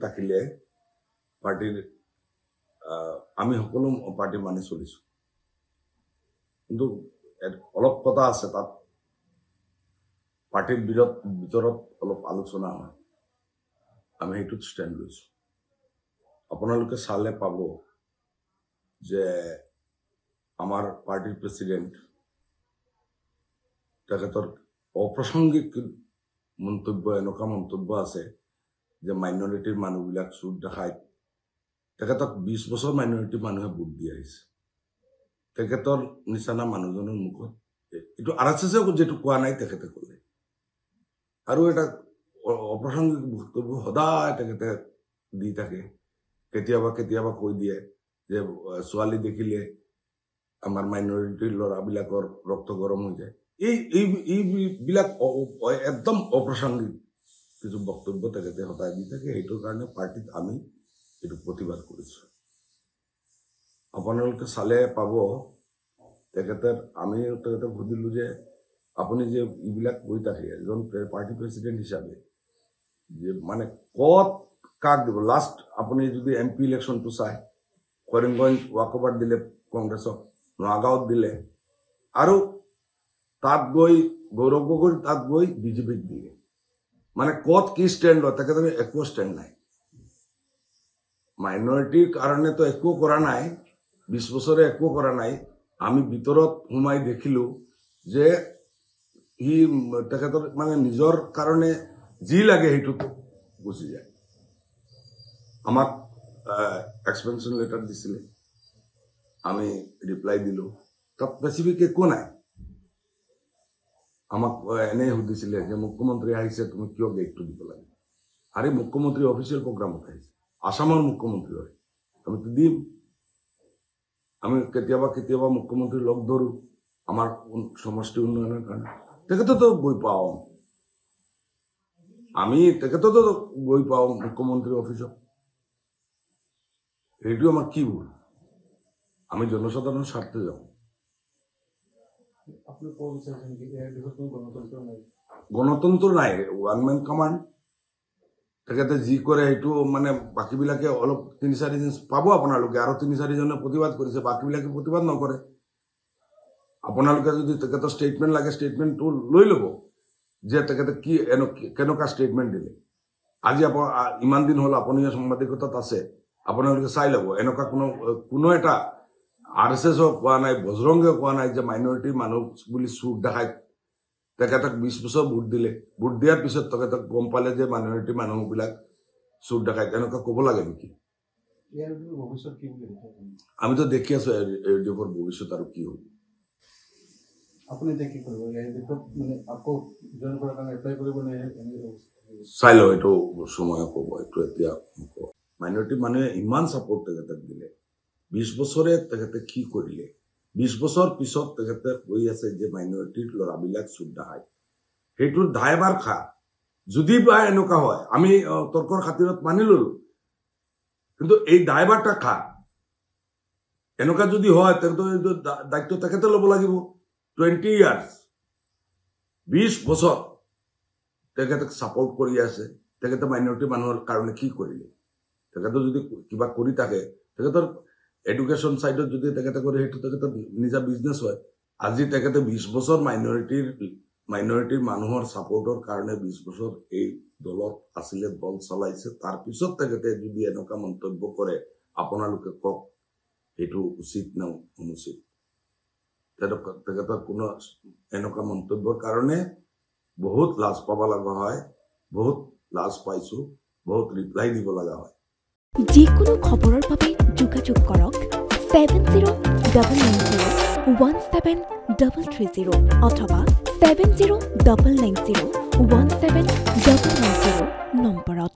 থাকিলে পাৰ্টিৰ আমি সকলো পাৰ্টি মানি চলিছো কিন্তু অলপ কথা আছে তাত পাৰ্টিৰ ভিতৰত অলপ আলোচনা হয় আমি হেতুত ষ্টেণ্ড লৈছো আপোনালোকে চালে পাব যে আমাৰ পাৰ্টিৰ প্ৰেসিডেন্ট তেখেতৰ অপ্ৰাসংগিক মন্তব্য এনেকুৱা মন্তব্য আছে যে মাইনৰিটিৰ মানুহবিলাক চুৰ দেখায় তেখেতক 20 বছৰ মাইনৰিটি মানুহে ভোট দি আহিছে তেখেতৰ নিচানা মানুহজনৰ মুখত এটো আৰএছএছে যেটো কোৱা নাই তেখেতে ক'লে আৰু এটা অপ্ৰাসংগিক বক্তব্য সদায় তেখেতে দি থাকে কেতিয়াবা কৈ দিয়ে যে ছোৱালী দেখিলে আমাৰ মাইনৰিটিৰ ল'ৰাবিলাকৰ ৰক্ত গৰম হৈ যায় এই বিলাক একদম অপ্ৰাসংগিক কিছু বক্তব্য তেখেতে সদায় দি থাকে এইটোৰ কাৰণে পাৰ্টিত আমি এটো প্ৰতিবাদ কৰিছো আপোনালোকে চালে পাব তেখেতে আমি তেখেতে সুধিলো যে আপুনি যে ইবিলাক কৈ থাকে এজন পাৰ্টি প্ৰেসিডেন্ট হিচাপে যে মানে কত কাক দিব লাষ্ট আপুনি যদি এমপি ইলেকশনটো চাই কৰিমগঞ্জ ওয়াকওভাৰ দিলে কংগ্ৰেছক নগাঁৱত দিলে আৰু তাত গৈ গৌৰৱ গগৈ তাত গৈ বিজেপিক দিলে মানে কত কি ষ্টেণ্ড লয় তেখেতে একো ষ্টেণ্ড নাই মাইনৰিটিৰ কাৰণে তো একো কৰা নাই 20 বছৰে একো কৰা নাই আমি ভিতৰত হুমাই দেখিলো যে ই তেখেতৰ মানে নিজৰ কাৰণে যি লাগে হেতু গুছি যায় আমাক এক্সপেনশন লেটাৰ দিছিলে আমি ৰিপ্লাই দিলো তাত স্পেসিফিক একো নাই আমাক এনে সুধিছিলে যে মুখ্যমন্ত্ৰী আহিছে তুমি কিয় গেটটো দিব লাগে আৰে মুখ্যমন্ত্ৰী অফিচিয়েল প্ৰগ্ৰামত আহিছে আসামৰ মুখ্যমন্ত্ৰী হয় আমি তো দিম আমি কেতিয়াবা মুখ্যমন্ত্ৰী লগ ধৰো আমাৰ সমষ্টি উন্নয়নৰ কাৰণে তেখেতে তো গৈ পাও আমি তেখেতে তো গৈ পাও মুখ্যমন্ত্ৰী অফিসত এইটো আমাৰ কি ভুল আমি জনসাধাৰণৰ স্বাৰ্থে যাও আপনি কোন চাইছেন কি এই দিশত গণতন্ত্ৰ নাই গণতন্ত্ৰ নাই ওয়ান ম্যান কমান্ড তেখেতে যি কৰে এইটো মানে বাকিবিলাকে অলপ 3-4 দিন পাব আপোনালোকে আৰু 3-4 জনে প্ৰতিবাদ কৰিছে বাকিবিলাকে প্ৰতিবাদ নকৰে আপোনালোকে যদি তেখেতৰ ষ্টেটমেন্ট লাগে ষ্টেটমেন্টটো লৈ লব যে তেখেতে কি কেনেকা ষ্টেটমেন্ট দিলে আজি ইমান দিন হল আপুনি সাংবাদিকতাত আছে আপোনালোকে চাই লব এনেকা কোনো এটা আৰএছএছ কোৱা নাই বজৰংগে কোৱা নাই যে মাইনৰিটি মানুহ বুলি চুৰ দেখায় তেখেতক 20 বছৰ ভোট দিলে ভোট দিয়াৰ পিছত তেখেতক গম পালে যে মাইনৰিটি মানুহবিলাক চুৰ দেখায় এনেকা ক'ব লাগে নেকি ইয়াৰ ভৱিষ্যত কি বুলি আমি তো দেখি আছো এডিঅ'ৰ ভৱিষ্যত আৰু কি হ'ব আপুনি দেখি কৰিব ইয়াৰ দিশত মানে আকৌ জয়েন কৰাৰ কাৰণে এপ্লাই কৰিব নে চাই লও এইটো সময় ক'ব এইটো এতিয়া মাইনৰিটি মানুহে ইমান সাপোৰ্ট তেখেতক দিলে 20 বছৰে তেখেতে কি কৰিলে 20 বছৰ পিছত তেখেতে কৈ আছে যে মাইনৰিটিৰ ল'ৰাবিলাক চুৰ দেখায় হেতুৰ দায়ভাৰ খা যদি বা এনেকা হয় আমি তৰ্কৰ খাতিৰত মানি ললো কিন্তু এই দায়ভাৰটা খা এনেকা যদি হয় তেন্তে দায়িত্ব তেখেতে ল'ব লাগিব 20 ইয়ার্স 20 বছৰ তেখেতক সাপোৰ্ট কৰি আছে তেখেতে মাইনৰিটি মানুহৰ কাৰণে কি কৰিলে তেখেতে যদি কিবা কৰি থাকে তেখেতৰ এডুকেশন সাইডত যদি তেখেতে কৰে হেতু তেখেতে নিজা বিজনেস হয় আজি তেখেতে 20 বছৰ মাইনৰিটিৰ মানুহৰ সাপোৰ্টৰ কাৰণে 20 বছৰ এই দলত আছিলে দল চলাইছে তাৰ পিছত তেখেতে যদি এনেকা মন্তব্য কৰে আপোনালোকে কক হেতু উচিত না অনুচিত তেখেতৰ কোনো এনেকা মন্তব্যৰ কাৰণে বহুত লাজ পাব লগা হয় বহুত লাজ পাইছো বহুত ৰিপ্লাই দিব লগা হয় যিকোনো খবৰৰ বাবে যোগাযোগ কৰক 7099017330 অথবা 7099017990 নম্বৰত